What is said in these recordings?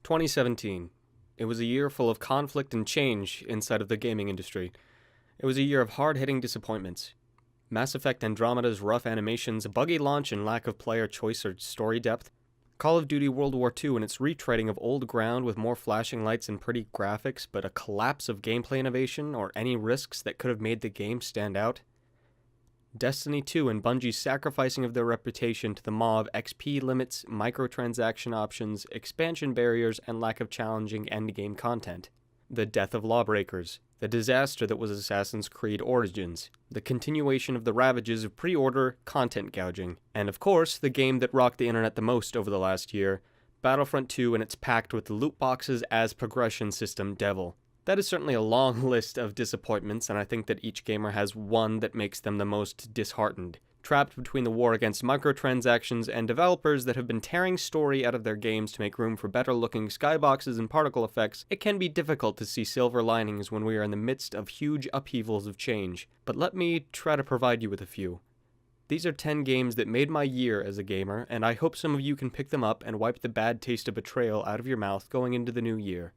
2017. It was a year full of conflict and change inside of the gaming industry. It was a year of hard-hitting disappointments. Mass Effect Andromeda's rough animations, buggy launch and lack of player choice or story depth, Call of Duty World War II and its retreading of old ground with more flashing lights and pretty graphics, but a collapse of gameplay innovation or any risks that could have made the game stand out. Destiny 2 and Bungie's sacrificing of their reputation to the maw of XP limits, microtransaction options, expansion barriers, and lack of challenging endgame content. The death of Lawbreakers, the disaster that was Assassin's Creed Origins, the continuation of the ravages of pre-order content gouging, and of course, the game that rocked the internet the most over the last year, Battlefront 2 and its packed with the loot boxes as progression system devil. That is certainly a long list of disappointments, and I think that each gamer has one that makes them the most disheartened. Trapped between the war against microtransactions and developers that have been tearing story out of their games to make room for better-looking skyboxes and particle effects, it can be difficult to see silver linings when we are in the midst of huge upheavals of change. But let me try to provide you with a few. These are 10 games that made my year as a gamer, and I hope some of you can pick them up and wipe the bad taste of betrayal out of your mouth going into the new year.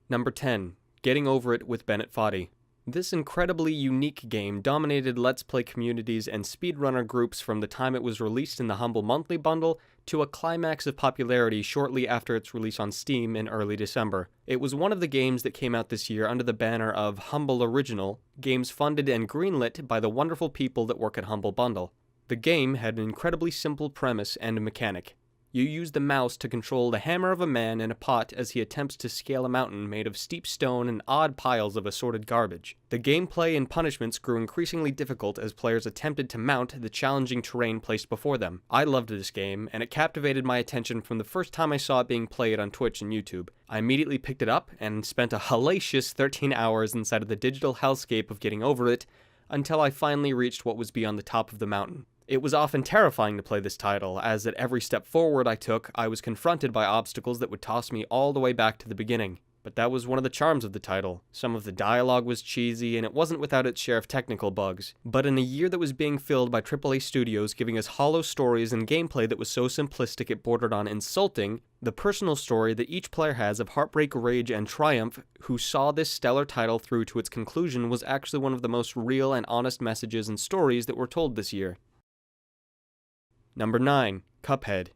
Number 10. Getting Over It with Bennett Fatty. This incredibly unique game dominated Let's Play communities and speedrunner groups from the time it was released in the Humble Monthly Bundle to a climax of popularity shortly after its release on Steam in early December. It was one of the games that came out this year under the banner of Humble Original, games funded and greenlit by the wonderful people that work at Humble Bundle. The game had an incredibly simple premise and mechanic. You use the mouse to control the hammer of a man in a pot as he attempts to scale a mountain made of steep stone and odd piles of assorted garbage. The gameplay and punishments grew increasingly difficult as players attempted to mount the challenging terrain placed before them. I loved this game, and it captivated my attention from the first time I saw it being played on Twitch and YouTube. I immediately picked it up and spent a hellacious 13 hours inside of the digital hellscape of getting over it, until I finally reached what was beyond the top of the mountain. It was often terrifying to play this title, as at every step forward I took, I was confronted by obstacles that would toss me all the way back to the beginning. But that was one of the charms of the title. Some of the dialogue was cheesy, and it wasn't without its share of technical bugs. But in a year that was being filled by AAA studios giving us hollow stories and gameplay that was so simplistic it bordered on insulting, the personal story that each player has of heartbreak, rage, and triumph who saw this stellar title through to its conclusion was actually one of the most real and honest messages and stories that were told this year. Number 9. Cuphead.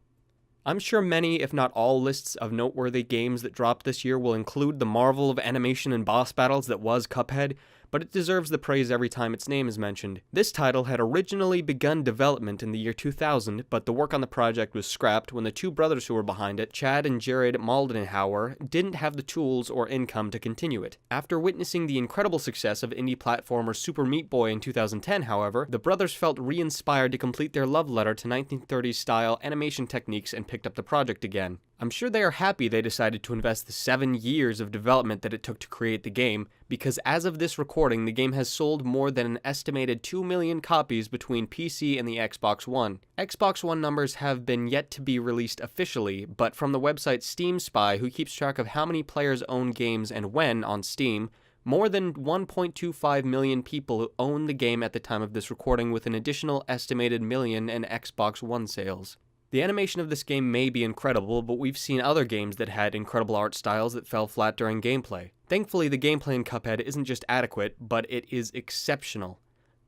I'm sure many, if not all, lists of noteworthy games that dropped this year will include the marvel of animation and boss battles that was Cuphead, but it deserves the praise every time its name is mentioned. This title had originally begun development in the year 2000, but the work on the project was scrapped when the two brothers who were behind it, Chad and Jared Moldenhauer, didn't have the tools or income to continue it. After witnessing the incredible success of indie platformer Super Meat Boy in 2010, however, the brothers felt re-inspired to complete their love letter to 1930s-style animation techniques and picked up the project again. I'm sure they are happy they decided to invest the 7 years of development that it took to create the game, because as of this recording, the game has sold more than an estimated 2 million copies between PC and the Xbox One. Xbox One numbers have been yet to be released officially, but from the website Steam Spy, who keeps track of how many players own games and when on Steam, more than 1.25 million people own the game at the time of this recording, with an additional estimated million in Xbox One sales. The animation of this game may be incredible, but we've seen other games that had incredible art styles that fell flat during gameplay. Thankfully, the gameplay in Cuphead isn't just adequate, but it is exceptional.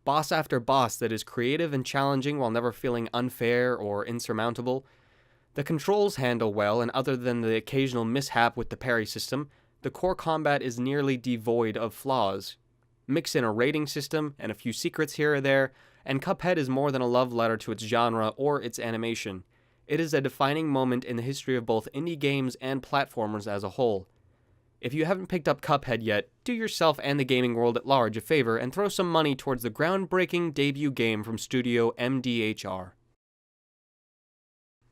Boss after boss that is creative and challenging while never feeling unfair or insurmountable. The controls handle well, and other than the occasional mishap with the parry system, the core combat is nearly devoid of flaws. Mix in a rating system and a few secrets here or there, and Cuphead is more than a love letter to its genre or its animation. It is a defining moment in the history of both indie games and platformers as a whole. If you haven't picked up Cuphead yet, do yourself and the gaming world at large a favor and throw some money towards the groundbreaking debut game from studio MDHR.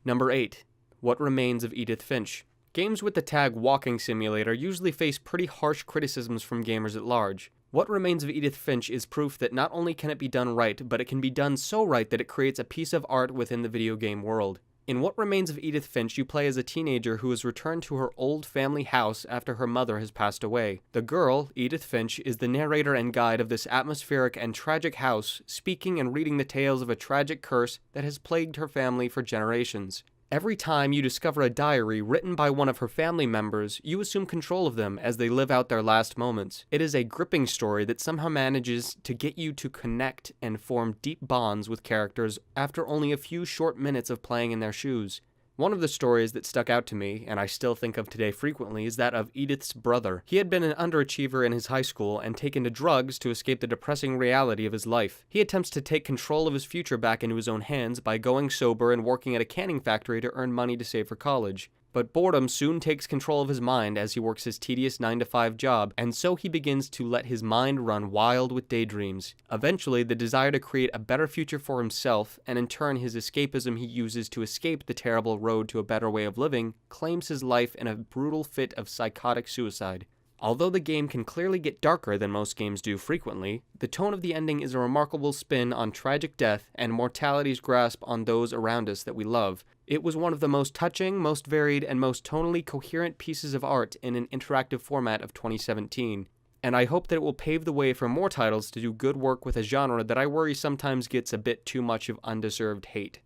Number 8. What Remains of Edith Finch. Games with the tag Walking Simulator usually face pretty harsh criticisms from gamers at large. What Remains of Edith Finch is proof that not only can it be done right, but it can be done so right that it creates a piece of art within the video game world. In What Remains of Edith Finch, you play as a teenager who has returned to her old family house after her mother has passed away. The girl, Edith Finch, is the narrator and guide of this atmospheric and tragic house, speaking and reading the tales of a tragic curse that has plagued her family for generations. Every time you discover a diary written by one of her family members, you assume control of them as they live out their last moments. It is a gripping story that somehow manages to get you to connect and form deep bonds with characters after only a few short minutes of playing in their shoes. One of the stories that stuck out to me, and I still think of today frequently, is that of Edith's brother. He had been an underachiever in his high school and taken to drugs to escape the depressing reality of his life. He attempts to take control of his future back into his own hands by going sober and working at a canning factory to earn money to save for college. But boredom soon takes control of his mind as he works his tedious 9-to-5 job, and so he begins to let his mind run wild with daydreams. Eventually, the desire to create a better future for himself, and in turn his escapism he uses to escape the terrible road to a better way of living, claims his life in a brutal fit of psychotic suicide. Although the game can clearly get darker than most games do frequently, the tone of the ending is a remarkable spin on tragic death and mortality's grasp on those around us that we love. It was one of the most touching, most varied, and most tonally coherent pieces of art in an interactive format of 2017, and I hope that it will pave the way for more titles to do good work with a genre that I worry sometimes gets a bit too much of undeserved hate.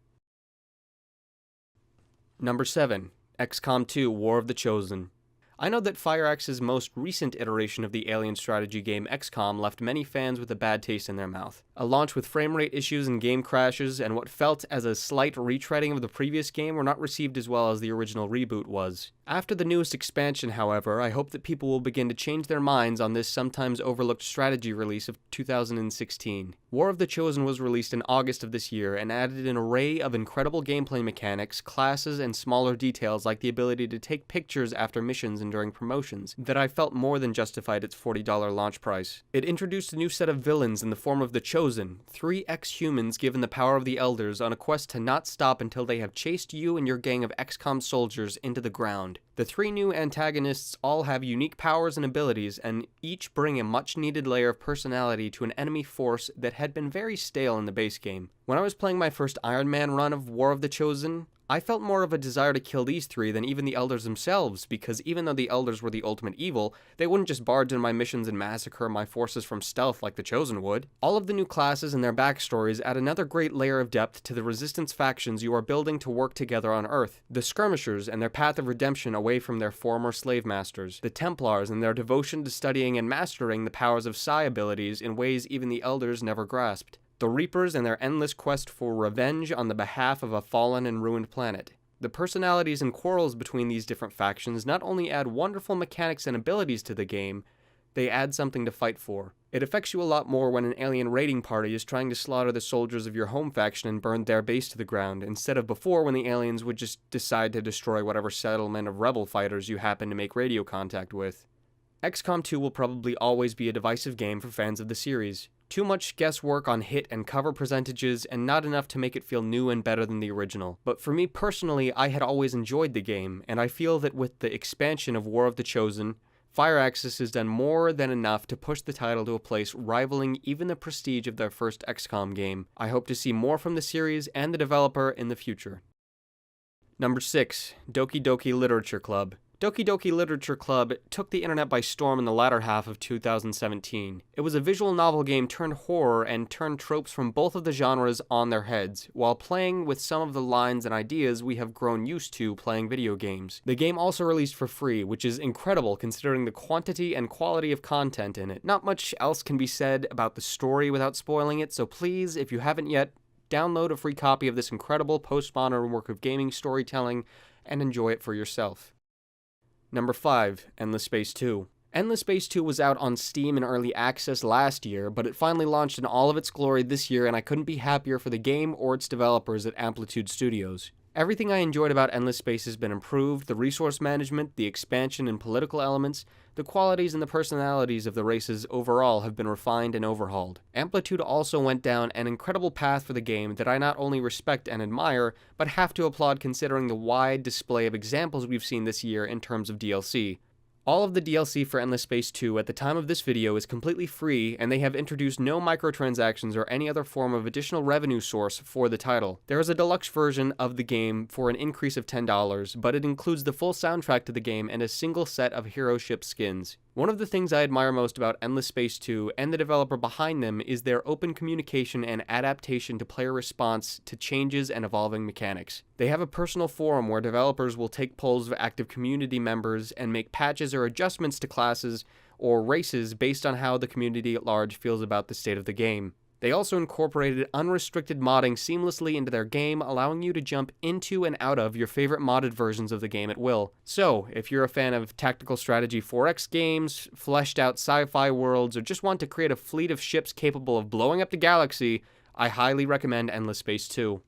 Number 7. XCOM 2 War of the Chosen. I know that Fireaxe's most recent iteration of the alien strategy game XCOM left many fans with a bad taste in their mouth. A launch with frame rate issues and game crashes, and what felt as a slight retreading of the previous game were not received as well as the original reboot was. After the newest expansion, however, I hope that people will begin to change their minds on this sometimes overlooked strategy release of 2016. War of the Chosen was released in August of this year and added an array of incredible gameplay mechanics, classes, and smaller details like the ability to take pictures after missions and during promotions that I felt more than justified its $40 launch price. It introduced a new set of villains in the form of the Chosen, 3 ex-humans given the power of the Elders on a quest to not stop until they have chased you and your gang of XCOM soldiers into the ground. The 3 new antagonists all have unique powers and abilities, and each bring a much-needed layer of personality to an enemy force that had been very stale in the base game. When I was playing my first Iron Man run of War of the Chosen, I felt more of a desire to kill these 3 than even the Elders themselves, because even though the Elders were the ultimate evil, they wouldn't just barge into my missions and massacre my forces from stealth like the Chosen would. All of the new classes and their backstories add another great layer of depth to the Resistance factions you are building to work together on Earth. The Skirmishers and their path of redemption away from their former slave masters. The Templars and their devotion to studying and mastering the powers of Psi abilities in ways even the Elders never grasped. The Reapers and their endless quest for revenge on the behalf of a fallen and ruined planet. The personalities and quarrels between these different factions not only add wonderful mechanics and abilities to the game, they add something to fight for. It affects you a lot more when an alien raiding party is trying to slaughter the soldiers of your home faction and burn their base to the ground, instead of before when the aliens would just decide to destroy whatever settlement of rebel fighters you happen to make radio contact with. XCOM 2 will probably always be a divisive game for fans of the series. Too much guesswork on hit and cover percentages, and not enough to make it feel new and better than the original. But for me personally, I had always enjoyed the game, and I feel that with the expansion of War of the Chosen, Fireaxe has done more than enough to push the title to a place rivaling even the prestige of their first XCOM game. I hope to see more from the series and the developer in the future. Number 6. Doki-Doki Literature Club. Doki-Doki Literature Club took the internet by storm in the latter half of 2017. It was a visual novel game turned horror and turned tropes from both of the genres on their heads, while playing with some of the lines and ideas we have grown used to playing video games. The game also released for free, which is incredible considering the quantity and quality of content in it. Not much else can be said about the story without spoiling it, so please, if you haven't yet, download a free copy of this incredible postmodern work of gaming storytelling and enjoy it for yourself. Number 5. Endless Space 2. Endless Space 2 was out on Steam in early access last year, but it finally launched in all of its glory this year, and I couldn't be happier for the game or its developers at Amplitude Studios. Everything I enjoyed about Endless Space has been improved: the resource management, the expansion and political elements, the qualities and the personalities of the races overall have been refined and overhauled. Amplitude also went down an incredible path for the game that I not only respect and admire, but have to applaud considering the wide display of examples we've seen this year in terms of DLC. All of the DLC for Endless Space 2 at the time of this video is completely free, and they have introduced no microtransactions or any other form of additional revenue source for the title. There is a deluxe version of the game for an increase of $10, but it includes the full soundtrack to the game and a single set of hero ship skins. One of the things I admire most about Endless Space 2 and the developer behind them is their open communication and adaptation to player response to changes and evolving mechanics. They have a personal forum where developers will take polls of active community members and make patches or adjustments to classes or races based on how the community at large feels about the state of the game. They also incorporated unrestricted modding seamlessly into their game, allowing you to jump into and out of your favorite modded versions of the game at will. So, if you're a fan of tactical strategy 4X games, fleshed out sci-fi worlds, or just want to create a fleet of ships capable of blowing up the galaxy, I highly recommend Endless Space 2.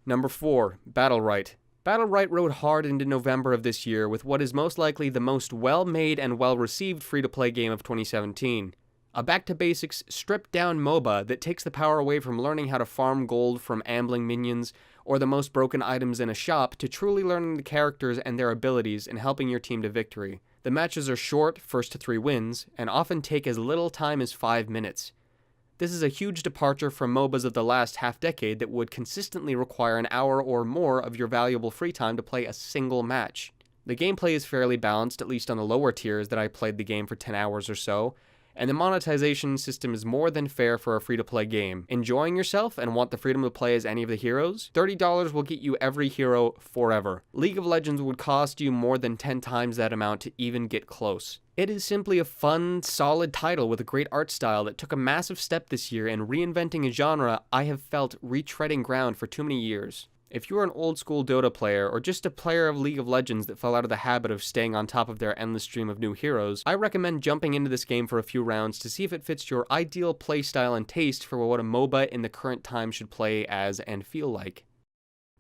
Number 4. Battlerite. Battlerite rode hard into November of this year with what is most likely the most well-made and well-received free-to-play game of 2017. A back-to-basics, stripped-down MOBA that takes the power away from learning how to farm gold from ambling minions or the most broken items in a shop to truly learning the characters and their abilities and helping your team to victory. The matches are short, first to 3 wins, and often take as little time as 5 minutes. This is a huge departure from MOBAs of the last half-decade that would consistently require an hour or more of your valuable free time to play a single match. The gameplay is fairly balanced, at least on the lower tiers that I played the game for 10 hours or so, and the monetization system is more than fair for a free-to-play game. Enjoying yourself and want the freedom to play as any of the heroes? $30 will get you every hero forever. League of Legends would cost you more than 10 times that amount to even get close. It is simply a fun, solid title with a great art style that took a massive step this year in reinventing a genre I have felt retreading ground for too many years. If you are an old-school Dota player, or just a player of League of Legends that fell out of the habit of staying on top of their endless stream of new heroes, I recommend jumping into this game for a few rounds to see if it fits your ideal playstyle and taste for what a MOBA in the current time should play as and feel like.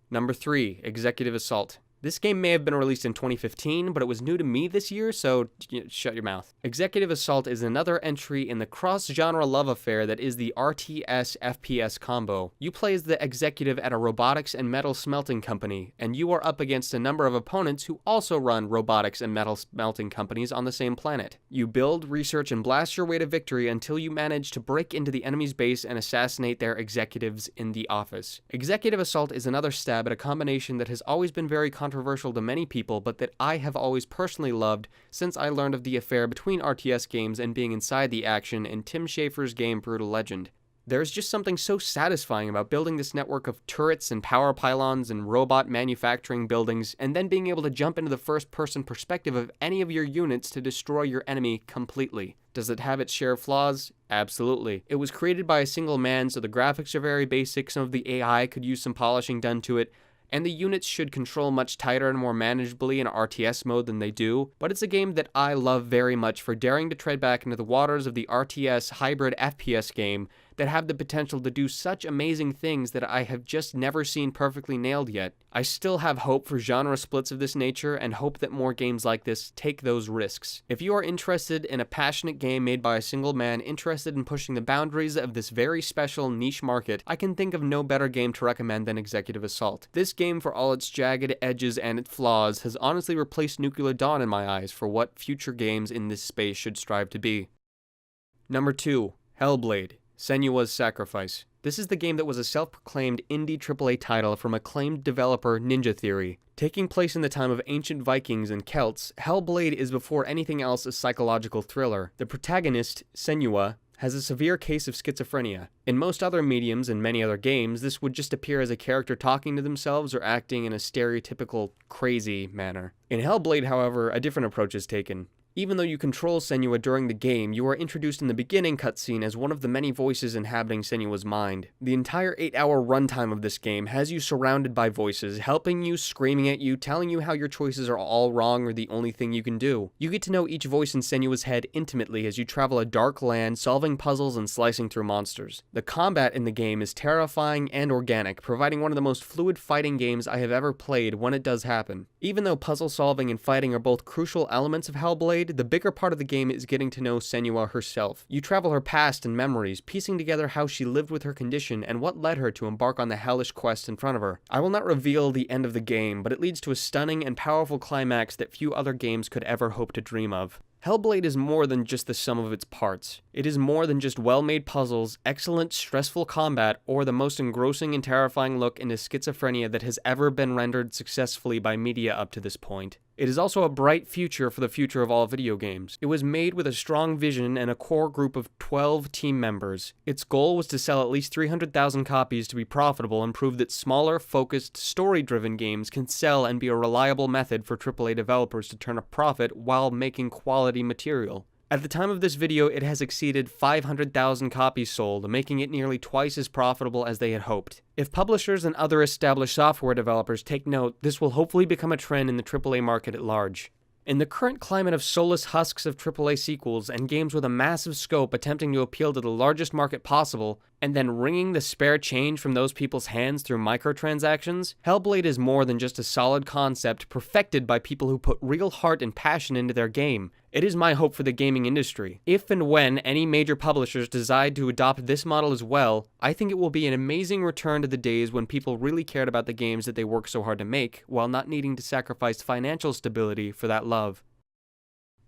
Number 3. Executive Assault. This game may have been released in 2015, but it was new to me this year, so shut your mouth. Executive Assault is another entry in the cross-genre love affair that is the RTS-FPS combo. You play as the executive at a robotics and metal smelting company, and you are up against a number of opponents who also run robotics and metal smelting companies on the same planet. You build, research, and blast your way to victory until you manage to break into the enemy's base and assassinate their executives in the office. Executive Assault is another stab at a combination that has always been very controversial to many people, but that I have always personally loved since I learned of the affair between RTS games and being inside the action in Tim Schafer's game Brutal Legend. There's just something so satisfying about building this network of turrets and power pylons and robot manufacturing buildings, and then being able to jump into the first-person perspective of any of your units to destroy your enemy completely. Does it have its share of flaws? Absolutely. It was created by a single man, so the graphics are very basic, some of the AI could use some polishing done to it, and the units should control much tighter and more manageably in RTS mode than they do, but it's a game that I love very much for daring to tread back into the waters of the RTS hybrid FPS game that have the potential to do such amazing things that I have just never seen perfectly nailed yet. I still have hope for genre splits of this nature and hope that more games like this take those risks. If you are interested in a passionate game made by a single man interested in pushing the boundaries of this very special niche market, I can think of no better game to recommend than Executive Assault. This game, for all its jagged edges and its flaws, has honestly replaced Nuclear Dawn in my eyes for what future games in this space should strive to be. Number 2. Hellblade: Senua's Sacrifice. This is the game that was a self-proclaimed indie AAA title from acclaimed developer Ninja Theory. Taking place in the time of ancient Vikings and Celts, Hellblade is before anything else a psychological thriller. The protagonist, Senua, has a severe case of schizophrenia. In most other mediums and many other games, this would just appear as a character talking to themselves or acting in a stereotypical crazy manner. In Hellblade, however, a different approach is taken. Even though you control Senua during the game, you are introduced in the beginning cutscene as one of the many voices inhabiting Senua's mind. The entire 8-hour runtime of this game has you surrounded by voices, helping you, screaming at you, telling you how your choices are all wrong or the only thing you can do. You get to know each voice in Senua's head intimately as you travel a dark land, solving puzzles and slicing through monsters. The combat in the game is terrifying and organic, providing one of the most fluid fighting games I have ever played when it does happen. Even though puzzle solving and fighting are both crucial elements of Hellblade, the bigger part of the game is getting to know Senua herself. You travel her past and memories, piecing together how she lived with her condition and what led her to embark on the hellish quest in front of her. I will not reveal the end of the game, but it leads to a stunning and powerful climax that few other games could ever hope to dream of. Hellblade is more than just the sum of its parts. It is more than just well-made puzzles, excellent, stressful combat, or the most engrossing and terrifying look into schizophrenia that has ever been rendered successfully by media up to this point. It is also a bright future for the future of all video games. It was made with a strong vision and a core group of 12 team members. Its goal was to sell at least 300,000 copies to be profitable and prove that smaller, focused, story-driven games can sell and be a reliable method for AAA developers to turn a profit while making quality material. At the time of this video, it has exceeded 500,000 copies sold, making it nearly twice as profitable as they had hoped. If publishers and other established software developers take note, this will hopefully become a trend in the AAA market at large. In the current climate of soulless husks of AAA sequels and games with a massive scope attempting to appeal to the largest market possible, and then wringing the spare change from those people's hands through microtransactions, Hellblade is more than just a solid concept perfected by people who put real heart and passion into their game. It is my hope for the gaming industry. If and when any major publishers decide to adopt this model as well, I think it will be an amazing return to the days when people really cared about the games that they worked so hard to make, while not needing to sacrifice financial stability for that love.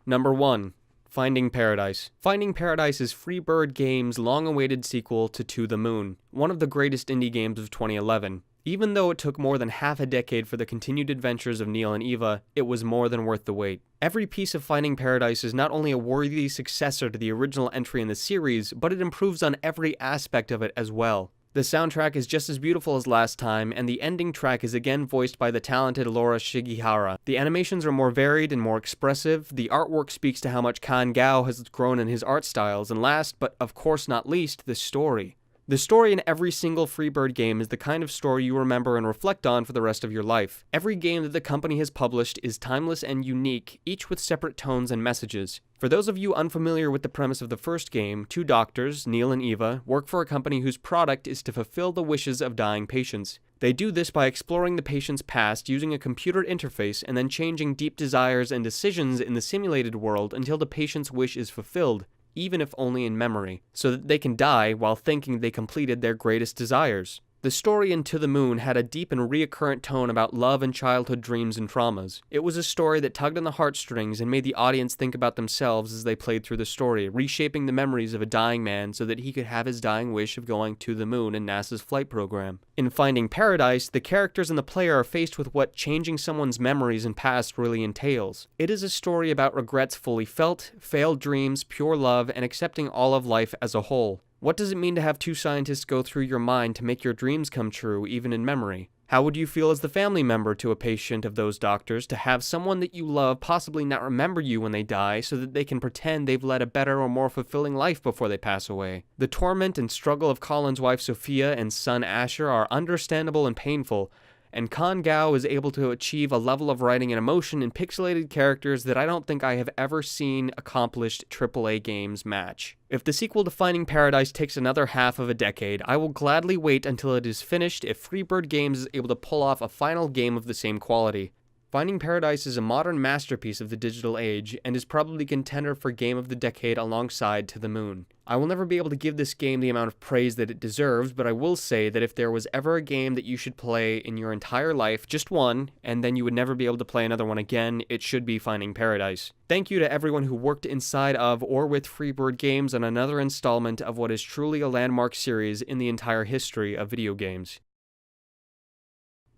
Number 1. Finding Paradise. Finding Paradise is Freebird Games' long-awaited sequel to the Moon, one of the greatest indie games of 2011. Even though it took more than half a decade for the continued adventures of Neil and Eva, it was more than worth the wait. Every piece of Finding Paradise is not only a worthy successor to the original entry in the series, but it improves on every aspect of it as well. The soundtrack is just as beautiful as last time, and the ending track is again voiced by the talented Laura Shigihara. The animations are more varied and more expressive, the artwork speaks to how much Kan Gao has grown in his art styles, and last, but of course not least, the story. The story in every single Freebird game is the kind of story you remember and reflect on for the rest of your life. Every game that the company has published is timeless and unique, each with separate tones and messages. For those of you unfamiliar with the premise of the first game, two doctors, Neil and Eva, work for a company whose product is to fulfill the wishes of dying patients. They do this by exploring the patient's past using a computer interface and then changing deep desires and decisions in the simulated world until the patient's wish is fulfilled, even if only in memory, so that they can die while thinking they completed their greatest desires. The story in To the Moon had a deep and reoccurrent tone about love and childhood dreams and traumas. It was a story that tugged on the heartstrings and made the audience think about themselves as they played through the story, reshaping the memories of a dying man so that he could have his dying wish of going to the moon in NASA's flight program. In Finding Paradise, the characters and the player are faced with what changing someone's memories and past really entails. It is a story about regrets fully felt, failed dreams, pure love, and accepting all of life as a whole. What does it mean to have two scientists go through your mind to make your dreams come true, even in memory? How would you feel as the family member to a patient of those doctors to have someone that you love possibly not remember you when they die so that they can pretend they've led a better or more fulfilling life before they pass away? The torment and struggle of Colin's wife Sophia and son Asher are understandable and painful, and Kan Gao is able to achieve a level of writing and emotion in pixelated characters that I don't think I have ever seen accomplished AAA games match. If the sequel to Finding Paradise takes another half of a decade, I will gladly wait until it is finished if Freebird Games is able to pull off a final game of the same quality. Finding Paradise is a modern masterpiece of the digital age, and is probably contender for Game of the Decade alongside To the Moon. I will never be able to give this game the amount of praise that it deserves, but I will say that if there was ever a game that you should play in your entire life, just one, and then you would never be able to play another one again, it should be Finding Paradise. Thank you to everyone who worked inside of or with Freebird Games on another installment of what is truly a landmark series in the entire history of video games.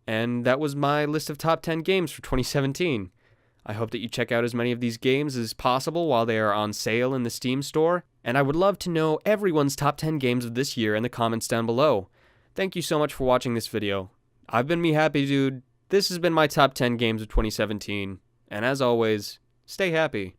And that was my list of top 10 games for 2017. I hope that you check out as many of these games as possible while they are on sale in the Steam store, and I would love to know everyone's top 10 games of this year in the comments down below. Thank you so much for watching this video. I've been mehappydude, this has been my top 10 games of 2017, and as always, stay happy.